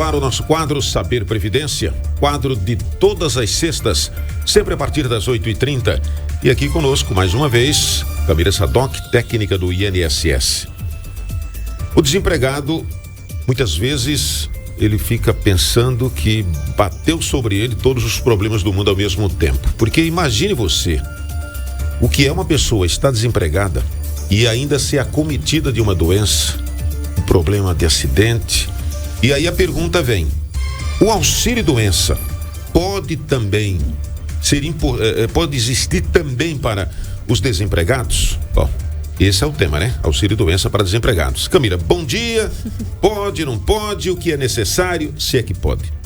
ar o nosso quadro Saber Previdência, quadro de todas as sextas, sempre a partir das 8h30. E aqui conosco, mais uma vez, Camila Sadoc, técnica do INSS. O desempregado, muitas vezes, ele fica pensando que bateu sobre ele todos os problemas do mundo ao mesmo tempo. Porque imagine você, o que é uma pessoa estar desempregada e ainda ser acometida de uma doença, um problema de acidente. E aí a pergunta vem: o auxílio-doença pode também pode existir também para os desempregados? Bom, esse é o tema, né? Auxílio-doença para desempregados. Camila, bom dia. Pode, não pode? O que é necessário? Se é que pode.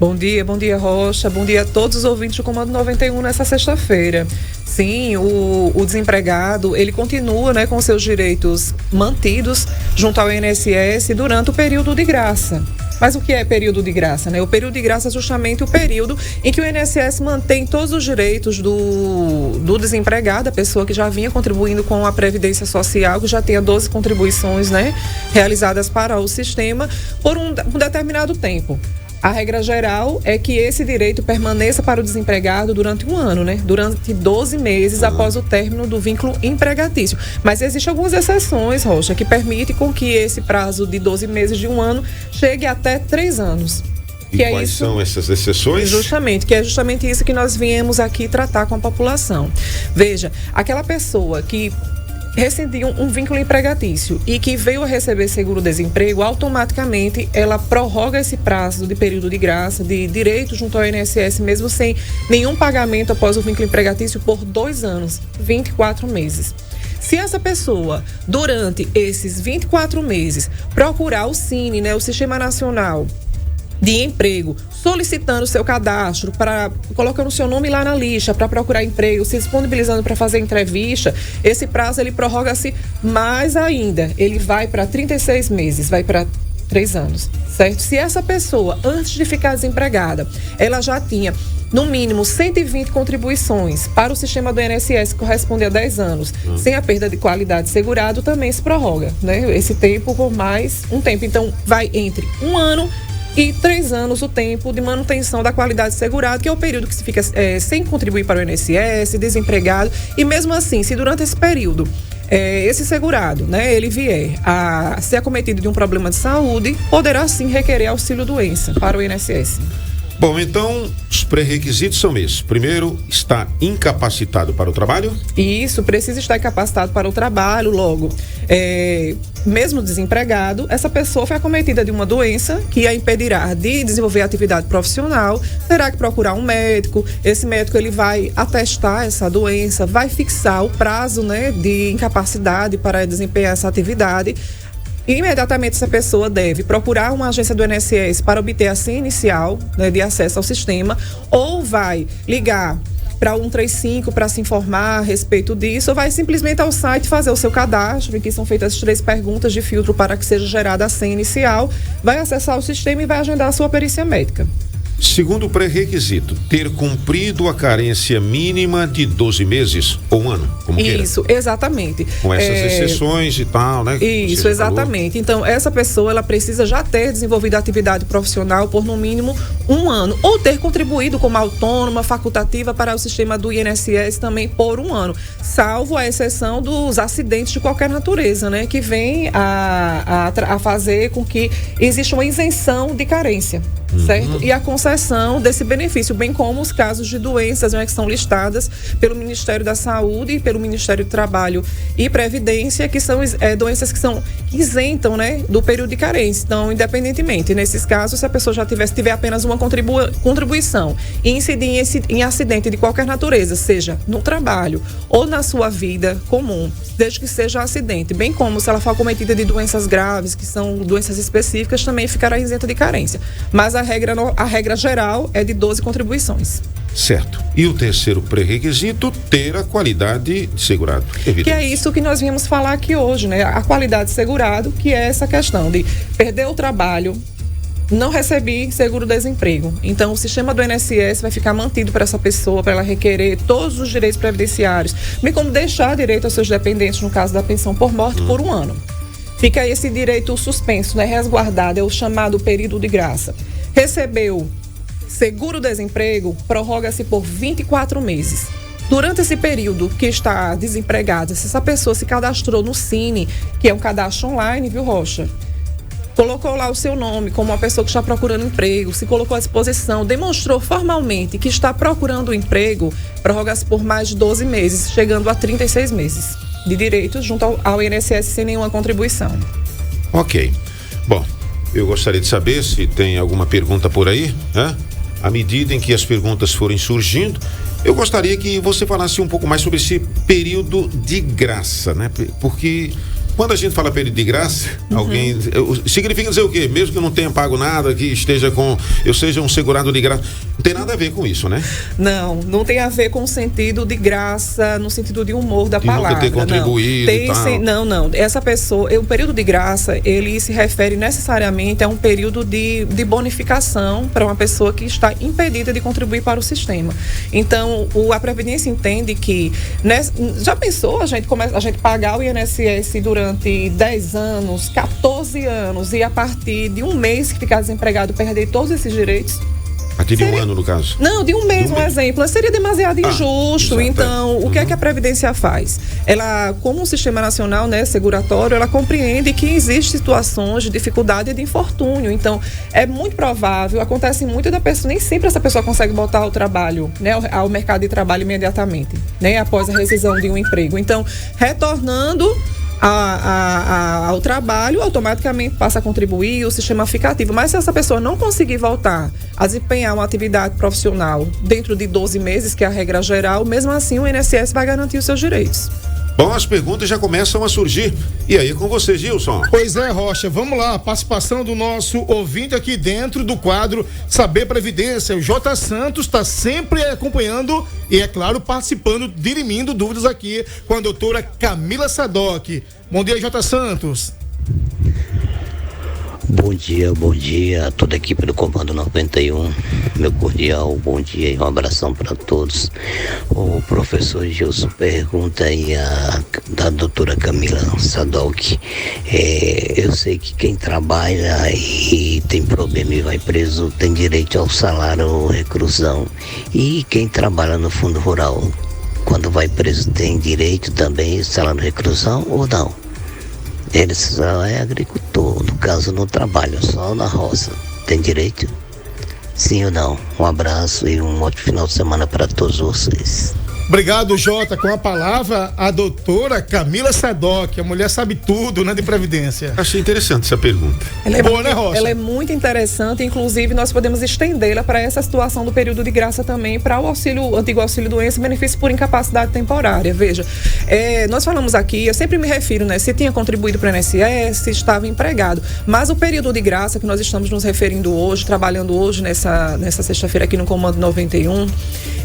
Bom dia Rocha, bom dia a todos os ouvintes do Comando 91 nessa sexta-feira. Sim, o desempregado, ele continua, né, com seus direitos mantidos junto ao INSS durante o período de graça. Mas o que é período de graça, né? O período de graça é justamente o período em que o INSS mantém todos os direitos do desempregado, a pessoa que já vinha contribuindo com a Previdência Social, que já tinha 12 contribuições, né, realizadas para o sistema por um determinado tempo. A regra geral é que esse direito permaneça para o desempregado durante um ano, né? Durante 12 meses após o término do vínculo empregatício. Mas existem algumas exceções, Rocha, que permitem com que esse prazo de 12 meses de um ano chegue até 3 anos. E quais são essas exceções? Justamente, que é justamente isso que nós viemos aqui tratar com a população. Veja, aquela pessoa que rescindiu um vínculo empregatício e que veio a receber seguro-desemprego, automaticamente ela prorroga esse prazo de período de graça, de direito junto ao INSS, mesmo sem nenhum pagamento após o vínculo empregatício, por 2 anos, 24 meses. Se essa pessoa, durante esses 24 meses, procurar o SINE, né, o Sistema Nacional de Emprego, solicitando seu cadastro, colocando o seu nome lá na lista para procurar emprego, se disponibilizando para fazer entrevista, esse prazo ele prorroga-se mais ainda. Ele vai para 36 meses, vai para 3 anos, certo? Se essa pessoa, antes de ficar desempregada, ela já tinha no mínimo 120 contribuições para o sistema do INSS, que corresponde a 10 anos, sem a perda de qualidade segurado, também se prorroga, né? Esse tempo por mais um tempo. Então, vai entre 1 ano e 3 anos o tempo de manutenção da qualidade segurada, que é o período que se fica sem contribuir para o INSS, desempregado. E mesmo assim, se durante esse período esse segurado, né, ele vier a ser acometido de um problema de saúde, poderá sim requerer auxílio-doença para o INSS. Bom, então, os pré-requisitos são esses. Primeiro, está incapacitado para o trabalho? Isso, precisa estar incapacitado para o trabalho. Logo, mesmo desempregado, essa pessoa foi acometida de uma doença que a impedirá de desenvolver atividade profissional, terá que procurar um médico. Esse médico ele vai atestar essa doença, vai fixar o prazo, né, de incapacidade para desempenhar essa atividade. Imediatamente essa pessoa deve procurar uma agência do INSS para obter a senha inicial, né, de acesso ao sistema, ou vai ligar para 135 para se informar a respeito disso, ou vai simplesmente ao site fazer o seu cadastro, em que são feitas 3 perguntas de filtro para que seja gerada a senha inicial, vai acessar o sistema e vai agendar a sua perícia médica. Segundo pré-requisito, ter cumprido a carência mínima de 12 meses ou 1 ano, como queira. Isso, exatamente. Com essas exceções e tal, né? Isso, exatamente. Então, essa pessoa, ela precisa já ter desenvolvido a atividade profissional por no mínimo 1 ano, ou ter contribuído como autônoma, facultativa para o sistema do INSS também por 1 ano, salvo a exceção dos acidentes de qualquer natureza, né? Que vem a fazer com que exista uma isenção de carência. Certo? E a concessão desse benefício, bem como os casos de doenças, né, que são listadas pelo Ministério da Saúde e pelo Ministério do Trabalho e Previdência, que são doenças que isentam, né, do período de carência. Então, independentemente, nesses casos, se a pessoa já tiver apenas uma contribuição e incidir em acidente de qualquer natureza, seja no trabalho ou na sua vida comum, desde que seja um acidente, bem como se ela for acometida de doenças graves, que são doenças específicas, também ficará isenta de carência. Mas a regra geral é de 12 contribuições. Certo. E o terceiro pré-requisito, ter a qualidade de segurado. Evidente. Que é isso que nós viemos falar aqui hoje, né? A qualidade de segurado, que é essa questão de perder o trabalho, não receber seguro-desemprego. Então, o sistema do INSS vai ficar mantido para essa pessoa, para ela requerer todos os direitos previdenciários, bem como deixar direito aos seus dependentes, no caso da pensão por morte, por 1 ano. fica esse direito suspenso, né, resguardado, é o chamado período de graça. Recebeu seguro-desemprego, prorroga-se por 24 meses. Durante esse período que está desempregado, se essa pessoa se cadastrou no Cine, que é um cadastro online, viu, Rocha? Colocou lá o seu nome como uma pessoa que está procurando emprego, se colocou à disposição, demonstrou formalmente que está procurando emprego, prorroga-se por mais de 12 meses, chegando a 36 meses de direitos junto ao INSS sem nenhuma contribuição. Ok. Bom, eu gostaria de saber se tem alguma pergunta por aí, né? À medida em que as perguntas forem surgindo, eu gostaria que você falasse um pouco mais sobre esse período de graça, né? Porque quando a gente fala período de graça, alguém... Significa dizer o quê? Mesmo que eu não tenha pago nada, que esteja com... Eu seja um segurado de graça. Não tem nada a ver com isso, né? Não tem a ver com o sentido de graça, no sentido de humor da palavra. Nunca ter contribuído e tal. Não. Essa pessoa... O período de graça, ele se refere necessariamente a um período de bonificação para uma pessoa que está impedida de contribuir para o sistema. Então, a Previdência entende que... Já pensou a gente pagar o INSS durante 10 anos, 14 anos, e a partir de um mês que ficar desempregado perder todos esses direitos? A partir de um ano, no caso? Não, de um mês, exemplo. Seria demasiado injusto. Então, o que é que a Previdência faz? Ela, como um sistema nacional, né, seguratório, ela compreende que existem situações de dificuldade e de infortúnio. Então, é muito provável, acontece muito da pessoa, nem sempre essa pessoa consegue voltar ao trabalho, né, ao mercado de trabalho imediatamente, né, após a rescisão de um emprego. Então, retornando ao trabalho, automaticamente passa a contribuir, o sistema fica ativo. Mas se essa pessoa não conseguir voltar a desempenhar uma atividade profissional dentro de 12 meses, que é a regra geral, mesmo assim o INSS vai garantir os seus direitos. Bom, as perguntas já começam a surgir. E aí, com você, Gilson? Pois é, Rocha, vamos lá. A participação do nosso ouvinte aqui dentro do quadro Saber Previdência. O J. Santos está sempre acompanhando e, é claro, participando, dirimindo dúvidas aqui com a doutora Camila Sadoc. Bom dia, J. Santos. Bom dia a toda a equipe do Comando 91, meu cordial bom dia e um abração para todos. O professor Gilson pergunta aí da doutora Camila Sadoc, eu sei que quem trabalha e tem problema e vai preso tem direito ao salário ou reclusão, e quem trabalha no fundo rural, quando vai preso tem direito também ao salário reclusão ou não? Ele só é agricultor, no caso não trabalha, só na roça. Tem direito? Sim ou não? Um abraço e um ótimo final de semana para todos vocês. Obrigado, Jota. Com a palavra, a doutora Camila Sadoc. A mulher sabe tudo, né, de Previdência. Achei interessante essa pergunta. Ela é boa, né, Rocha? Ela é muito interessante, inclusive nós podemos estendê-la para essa situação do período de graça também, para o antigo auxílio doença e benefício por incapacidade temporária. Veja, nós falamos aqui, eu sempre me refiro, né, se tinha contribuído para o INSS, se estava empregado, mas o período de graça que nós estamos nos referindo hoje, trabalhando hoje nessa sexta-feira aqui no Comando 91,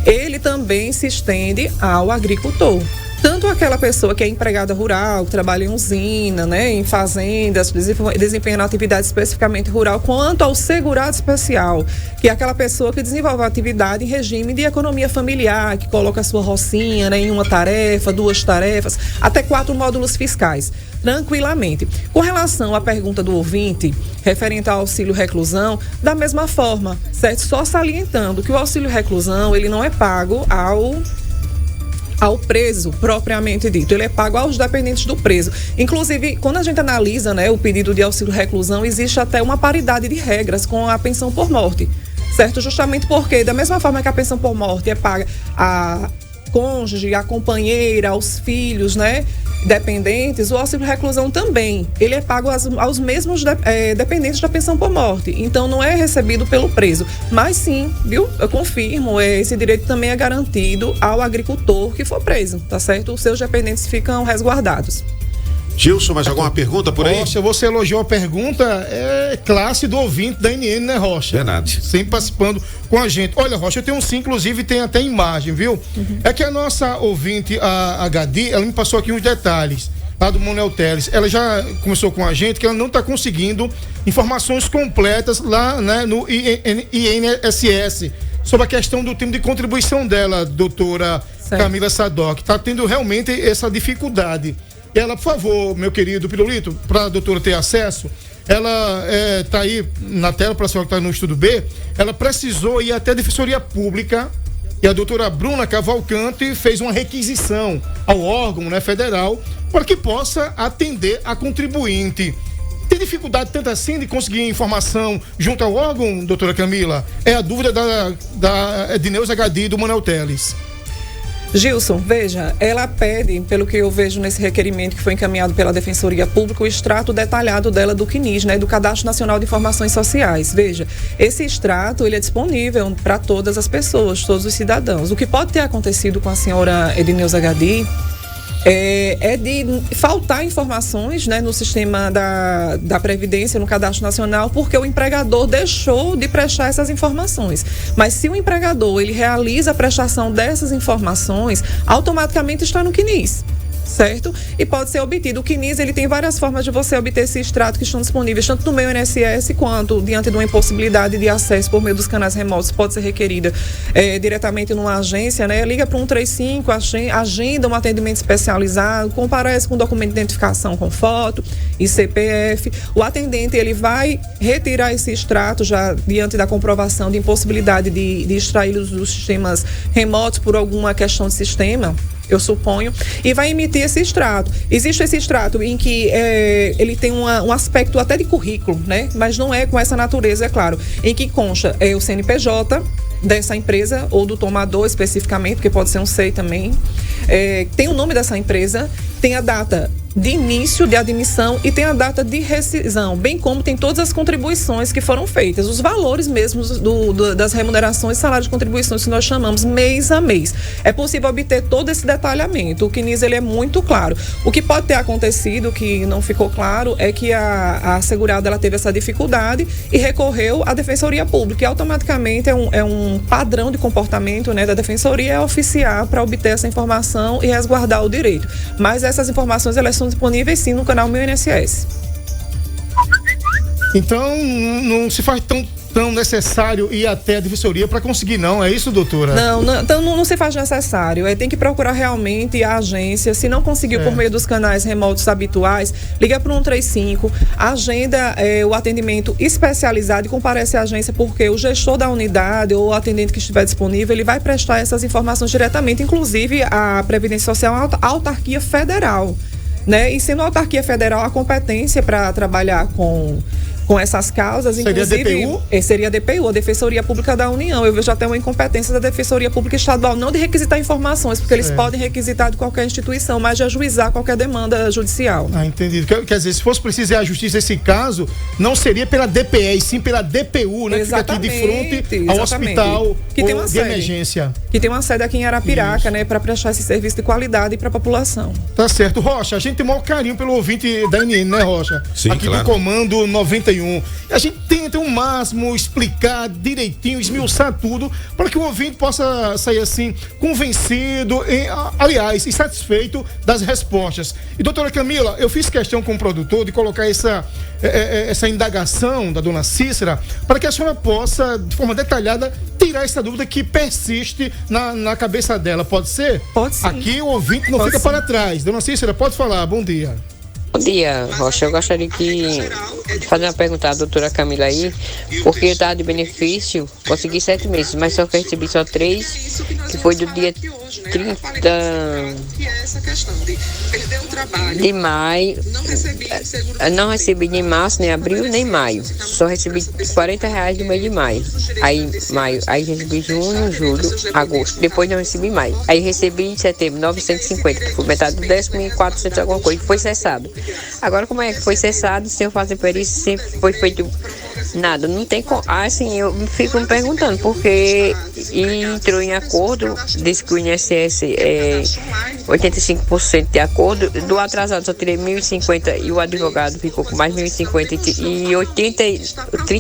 ele também se estende ao agricultor. Tanto aquela pessoa que é empregada rural, que trabalha em usina, né, em fazendas, desempenhando atividade especificamente rural, quanto ao segurado especial, que é aquela pessoa que desenvolve a atividade em regime de economia familiar, que coloca a sua rocinha, né, em uma tarefa, 2 tarefas, até 4 módulos fiscais, tranquilamente. Com relação à pergunta do ouvinte, referente ao auxílio reclusão, da mesma forma, certo? Só salientando que o auxílio reclusão, ele não é pago ao preso, propriamente dito. Ele é pago aos dependentes do preso. Inclusive, quando a gente analisa, né, o pedido de auxílio reclusão, existe até uma paridade de regras com a pensão por morte, certo? Justamente porque, da mesma forma que a pensão por morte é paga a cônjuge, a companheira, aos filhos, né, dependentes, o auxílio reclusão também, ele é pago aos mesmos dependentes da pensão por morte, então não é recebido pelo preso, mas sim, viu, eu confirmo, esse direito também é garantido ao agricultor que for preso, tá certo? Os seus dependentes ficam resguardados. Gilson, mais alguma pergunta por aí? Rocha, você elogiou a pergunta, classe do ouvinte da NN, né, Rocha? Verdade. Sempre participando com a gente. Olha, Rocha, eu tenho sim, inclusive tem até imagem, viu? É que a nossa ouvinte, a Gadi, ela me passou aqui uns detalhes lá do Manuel Teles. Ela já começou com a gente que ela não está conseguindo informações completas lá, né, no INSS sobre a questão do tempo de contribuição dela, doutora Camila Sadoc. Está tendo realmente essa dificuldade. Ela, por favor, meu querido Pirulito, para a doutora ter acesso, ela está aí na tela para a senhora que está no Estudo B, ela precisou ir até a Defensoria Pública e a doutora Bruna Cavalcante fez uma requisição ao órgão, né, federal para que possa atender a contribuinte. Tem dificuldade tanto assim de conseguir informação junto ao órgão, doutora Camila? É a dúvida da Edneuza Gadi do Manuel Teles. Gilson, veja, ela pede, pelo que eu vejo nesse requerimento que foi encaminhado pela Defensoria Pública, o extrato detalhado dela do CNIS, né, do Cadastro Nacional de Informações Sociais. Veja, esse extrato, ele é disponível para todas as pessoas, todos os cidadãos. O que pode ter acontecido com a senhora Edneuza Gadi é de faltar informações, né, no sistema da Previdência, no Cadastro Nacional, porque o empregador deixou de prestar essas informações. Mas se o empregador ele realiza a prestação dessas informações, automaticamente está no CNIS. Certo? E pode ser obtido. O CNIS, ele tem várias formas de você obter esse extrato que estão disponíveis, tanto no meio INSS quanto diante de uma impossibilidade de acesso por meio dos canais remotos, pode ser requerida diretamente numa agência, né? Liga para 135, agenda um atendimento especializado, comparece com documento de identificação com foto e CPF. O atendente, ele vai retirar esse extrato já diante da comprovação de impossibilidade de extraí-los dos sistemas remotos por alguma questão de sistema, eu suponho, e vai emitir esse extrato. Existe esse extrato em que ele tem um aspecto até de currículo, né? Mas não é com essa natureza, é claro, em que consta o CNPJ dessa empresa ou do tomador especificamente, porque pode ser um SEI também, tem o nome dessa empresa, tem a data de início de admissão e tem a data de rescisão, bem como tem todas as contribuições que foram feitas, os valores mesmos das remunerações e salários de contribuições que nós chamamos mês a mês. É possível obter todo esse detalhamento. O CNIS, ele é muito claro. O que pode ter acontecido, que não ficou claro, é que a segurada ela teve essa dificuldade e recorreu à Defensoria Pública, e automaticamente é um padrão de comportamento, né, da Defensoria oficiar para obter essa informação e resguardar o direito. Mas essas informações, elas são disponíveis sim no canal Meu INSS. Então não se faz tão necessário ir até a defensoria para conseguir, não? É isso, doutora? Não se faz necessário. Tem que procurar realmente a agência. Se não conseguiu por meio dos canais remotos habituais, liga para o 135, agenda o atendimento especializado e comparece à agência, porque o gestor da unidade ou o atendente que estiver disponível, ele vai prestar essas informações diretamente, inclusive a Previdência Social é uma autarquia federal, né? E sendo a autarquia federal, a competência para trabalhar com essas causas, seria inclusive... DPU? Seria a DPU, a Defensoria Pública da União. Eu vejo até uma incompetência da Defensoria Pública Estadual, não de requisitar informações, porque eles podem requisitar de qualquer instituição, mas de ajuizar qualquer demanda judicial. Entendido. Quer dizer, se fosse preciso ir à justiça esse caso, não seria pela DPE, e sim pela DPU, né? Exatamente, que fica aqui de frente ao hospital que tem uma de sede, emergência. Que tem uma sede aqui em Arapiraca, né? Para prestar esse serviço de qualidade para a população. Tá certo. Rocha, a gente tem o maior carinho pelo ouvinte da NN, né, Rocha? Sim, aqui claro. Do Comando 91. A gente tenta o máximo explicar direitinho, esmiuçar tudo, para que o ouvinte possa sair assim, convencido, aliás, e satisfeito das respostas. E doutora Camila, eu fiz questão com o produtor de colocar essa indagação da dona Cícera, para que a senhora possa, de forma detalhada, tirar essa dúvida que persiste na cabeça dela. Pode ser? Pode sim. Aqui o ouvinte não fica para trás. Dona Cícera, pode falar. Bom dia. Bom dia, Rocha. Eu gostaria de fazer uma pergunta à doutora Camila aí, porque eu estava de benefício, consegui 7 meses, mas só que eu recebi só 3, que foi do dia 30 de maio. Não recebi nem março, nem abril, nem maio. Só recebi R$40 do mês de maio. Aí recebi junho, julho, agosto. Depois não recebi mais. Aí recebi em setembro 950, que foi metade do 10.400 alguma coisa, que foi cessado. Agora, como é que foi cessado, sem eu fazer perícia, sempre foi feito nada, não tem como. Assim, eu fico me perguntando, porque entrou em acordo, disse que o INSS é 85% de acordo, do atrasado só tirei 1.050 e o advogado ficou com mais 1.050 e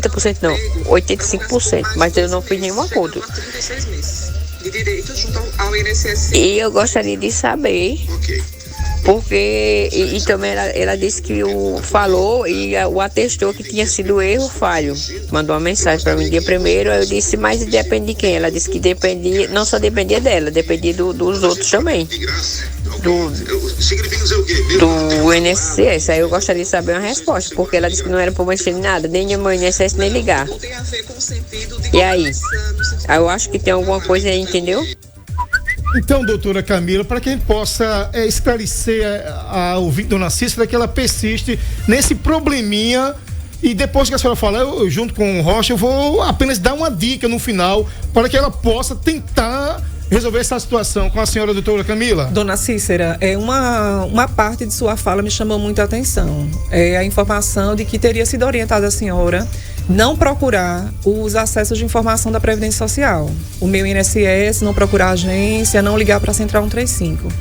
30% não, 85%, mas eu não fiz nenhum acordo. E eu gostaria de saber... Porque, e também ela disse que falou e o atestou que tinha sido erro falho. Mandou uma mensagem para mim dia 1º, eu disse, mas depende de quem? Ela disse que dependia, não só dependia dela, dependia dos outros também. do INSS. Aí eu gostaria de saber uma resposta, porque ela disse que não era para mexer em nada, nem de INSS, nem ligar. E aí? Eu acho que tem alguma coisa aí, entendeu? Então, doutora Camila, para que a gente possa esclarecer a ouvinte dona Cícera que ela persiste nesse probleminha, e depois que a senhora falar, eu junto com o Rocha, eu vou apenas dar uma dica no final para que ela possa tentar resolver essa situação com a senhora doutora Camila. Dona Cícera, uma parte de sua fala me chamou muita atenção. É a informação de que teria sido orientada a senhora não procurar os acessos de informação da Previdência Social. O meu INSS, não procurar a agência, não ligar para a Central 135.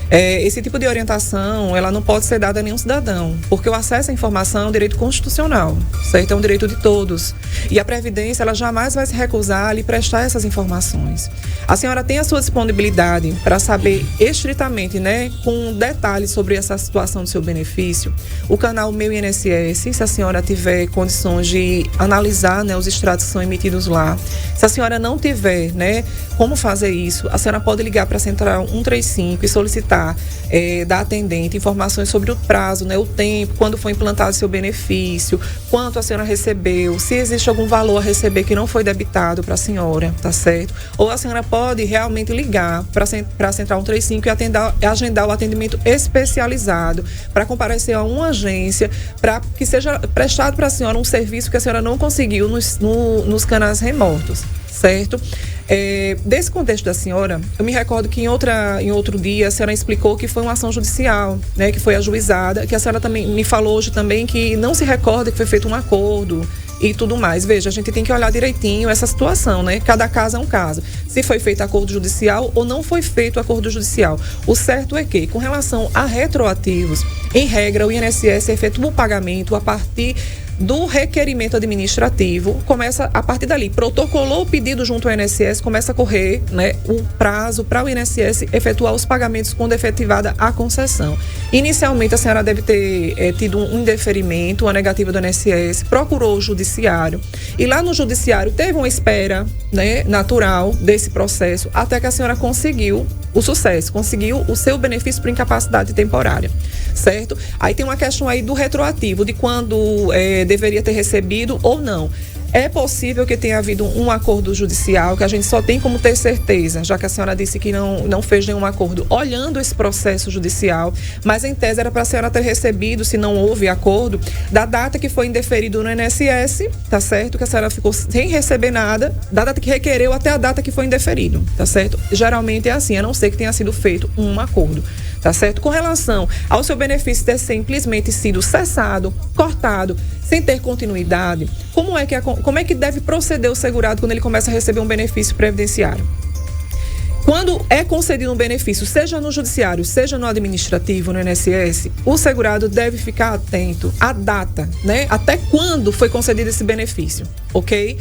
Esse tipo de orientação, ela não pode ser dada a nenhum cidadão, porque o acesso à informação é um direito constitucional, certo? É um direito de todos. E a Previdência, ela jamais vai se recusar a lhe prestar essas informações. A senhora tem a sua disponibilidade para saber estritamente, né, com detalhes sobre essa situação do seu benefício, o canal Meu INSS, se a senhora tiver condições de analisar, né, os extratos que são emitidos lá. Se a senhora não tiver, né, como fazer isso, a senhora pode ligar para a Central 135 e solicitar da atendente informações sobre o prazo, né, o tempo, quando foi implantado seu benefício, quanto a senhora recebeu, se existe algum valor a receber que não foi debitado para a senhora, tá certo? Ou a senhora pode realmente ligar para a Central 135 e agendar o atendimento especializado para comparecer a uma agência para que seja prestado para a senhora um serviço que a senhora não conseguiu nos canais remotos, certo? Desse contexto da senhora, eu me recordo que em outro dia a senhora explicou que foi uma ação judicial, né, que foi ajuizada, que a senhora também me falou hoje também que não se recorda que foi feito um acordo e tudo mais. Veja, a gente tem que olhar direitinho essa situação, né? Cada caso é um caso. Se foi feito acordo judicial ou não foi feito acordo judicial. O certo é que, com relação a retroativos, em regra, o INSS efetua o pagamento a partir do requerimento administrativo, começa a partir dali, protocolou o pedido junto ao INSS, começa a correr, né, o prazo para o INSS efetuar os pagamentos quando efetivada a concessão. Inicialmente a senhora deve ter tido um indeferimento, uma negativa do INSS, procurou o judiciário e lá no judiciário teve uma espera, né, natural desse processo até que a senhora conseguiu o sucesso, conseguiu o seu benefício por incapacidade temporária, certo? Aí tem uma questão aí do retroativo, de quando deveria ter recebido ou não. É possível que tenha havido um acordo judicial, que a gente só tem como ter certeza, já que a senhora disse que não fez nenhum acordo, olhando esse processo judicial, mas em tese era para a senhora ter recebido, se não houve acordo, da data que foi indeferido no INSS, tá certo? Que a senhora ficou sem receber nada, da data que requereu até a data que foi indeferido, tá certo? Geralmente é assim, a não ser que tenha sido feito um acordo. Tá certo? Com relação ao seu benefício ter simplesmente sido cessado, cortado, sem ter continuidade, como é que deve proceder o segurado quando ele começa a receber um benefício previdenciário? Quando é concedido um benefício, seja no judiciário, seja no administrativo, no INSS, o segurado deve ficar atento à data, né? Até quando foi concedido esse benefício, ok?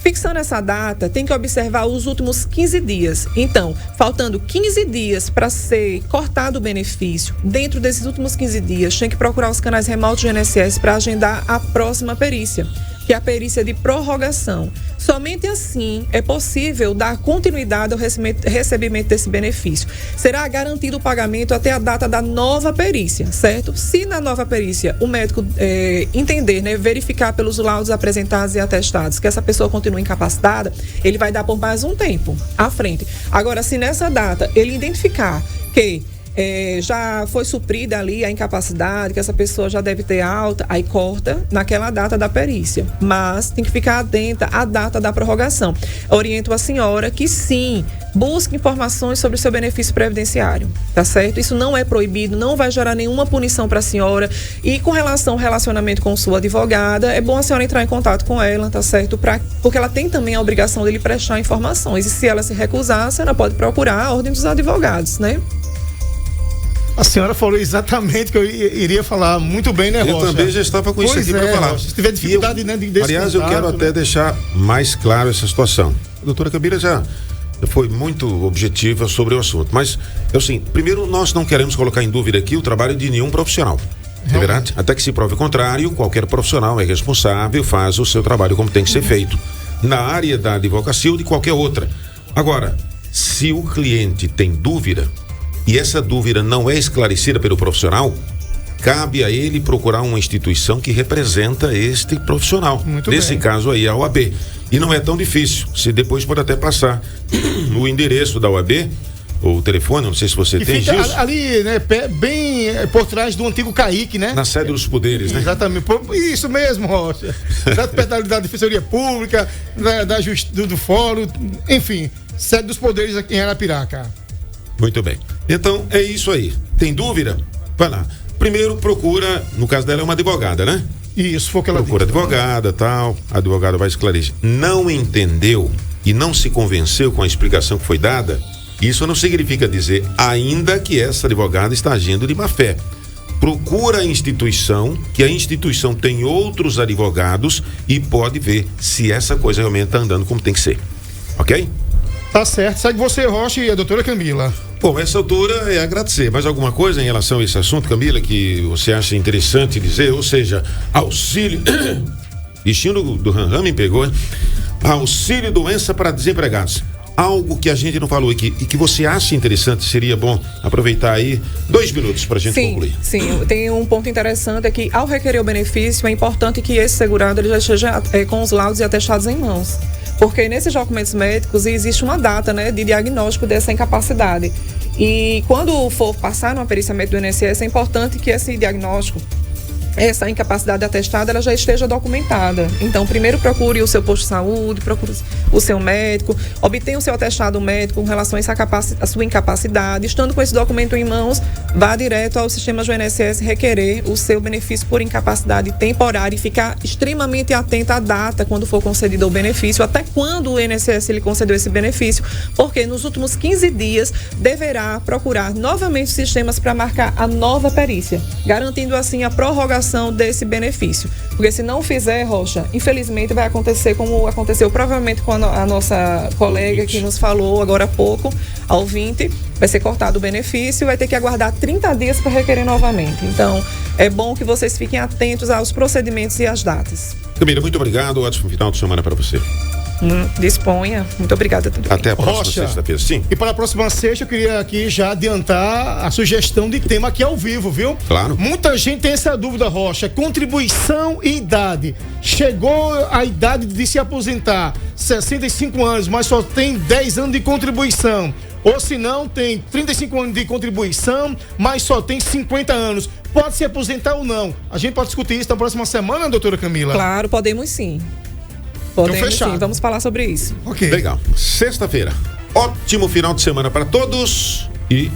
Fixando essa data, tem que observar os últimos 15 dias. Então, faltando 15 dias para ser cortado o benefício, dentro desses últimos 15 dias, tem que procurar os canais remotos do INSS para agendar a próxima perícia, que é a perícia de prorrogação. Somente assim é possível dar continuidade ao recebimento desse benefício. Será garantido o pagamento até a data da nova perícia, certo? Se na nova perícia o médico entender, né, verificar pelos laudos apresentados e atestados que essa pessoa continua incapacitada, ele vai dar por mais um tempo à frente. Agora, se nessa data ele identificar que já foi suprida ali a incapacidade, que essa pessoa já deve ter alta, aí corta naquela data da perícia. Mas tem que ficar atenta à data da prorrogação. Oriento a senhora que sim, busque informações sobre o seu benefício previdenciário, tá certo? Isso não é proibido, não vai gerar nenhuma punição para a senhora. E com relação ao relacionamento com sua advogada, é bom a senhora entrar em contato com ela, tá certo? Porque ela tem também a obrigação de lhe prestar informações. E se ela se recusar, a senhora pode procurar a ordem dos advogados, né? A senhora falou exatamente o que eu iria falar. Muito bem, né, Rocha? Eu também já estava com isso aqui para falar. Se tiver dificuldade, né, desse aliás, contato, eu quero até deixar mais claro essa situação. A doutora Camila já foi muito objetiva sobre o assunto. Mas, assim, primeiro, nós não queremos colocar em dúvida aqui o trabalho de nenhum profissional. É verdade? Até que se prove o contrário, qualquer profissional é responsável, faz o seu trabalho como tem que ser feito. Na área da advocacia ou de qualquer outra. Agora, se o cliente tem dúvida, e essa dúvida não é esclarecida pelo profissional, cabe a ele procurar uma instituição que representa este profissional. Nesse caso aí, a OAB. E não é tão difícil. Se depois pode até passar o endereço da OAB, ou o telefone, não sei se você tem, fica Gilson. Ali, né, bem por trás do antigo CAIC, né? Na sede dos poderes, né? Exatamente. Isso mesmo, Rocha. Da Defensoria Pública, do Fórum, enfim, sede dos poderes aqui em Arapiraca. Muito bem. Então, é isso aí. Tem dúvida? Vai lá. Primeiro, procura, no caso dela é uma advogada, né? Isso, foi o que ela procura disse. Advogada, tal, a advogada vai esclarecer. Não entendeu e não se convenceu com a explicação que foi dada, isso não significa dizer ainda que essa advogada está agindo de má fé. Procura a instituição, que a instituição tem outros advogados e pode ver se essa coisa realmente está andando como tem que ser. Ok? Tá certo. Segue você, Rocha, e a doutora Camila. Bom, essa altura é agradecer. Mais alguma coisa em relação a esse assunto, Camila, que você acha interessante dizer? Ou seja, auxílio... Bichinho do Ram me pegou, hein? Auxílio doença para desempregados. Algo que a gente não falou aqui e que você acha interessante, seria bom aproveitar aí 2 minutos para a gente concluir. Sim, tem um ponto interessante, é que ao requerer o benefício, é importante que esse segurado ele já esteja com os laudos e atestados em mãos. Porque nesses documentos médicos existe uma data, né, de diagnóstico dessa incapacidade. E quando for passar numa perícia médica do INSS, é importante que esse diagnóstico, essa incapacidade atestada, ela já esteja documentada. Então, primeiro procure o seu posto de saúde, procure o seu médico, obtenha o seu atestado médico com relação a sua incapacidade. Estando com esse documento em mãos, vá direto ao sistema do INSS requerer o seu benefício por incapacidade temporária e ficar extremamente atento à data quando for concedido o benefício, até quando o INSS lhe concedeu esse benefício, porque nos últimos 15 dias deverá procurar novamente os sistemas para marcar a nova perícia, garantindo assim a prorrogação desse benefício. Porque se não fizer, Rocha, infelizmente vai acontecer como aconteceu provavelmente com a nossa colega que nos falou agora há pouco, a ouvinte, vai ser cortado o benefício e vai ter que aguardar 30 dias para requerer novamente. Então, é bom que vocês fiquem atentos aos procedimentos e às datas. Camila, muito obrigado. Ótimo final de semana para você. Disponha. Muito obrigada. Até a próxima sexta-feira. Sim. E para a próxima sexta, eu queria aqui já adiantar a sugestão de tema aqui ao vivo, viu? Claro. Muita gente tem essa dúvida, Rocha. Contribuição e idade. Chegou a idade de se aposentar, 65 anos, mas só tem 10 anos de contribuição. Ou se não, tem 35 anos de contribuição, mas só tem 50 anos. Pode se aposentar ou não? A gente pode discutir isso na próxima semana, doutora Camila? Claro, podemos sim. Podemos sim, vamos falar sobre isso. Ok. Legal. Sexta-feira. Ótimo final de semana para todos e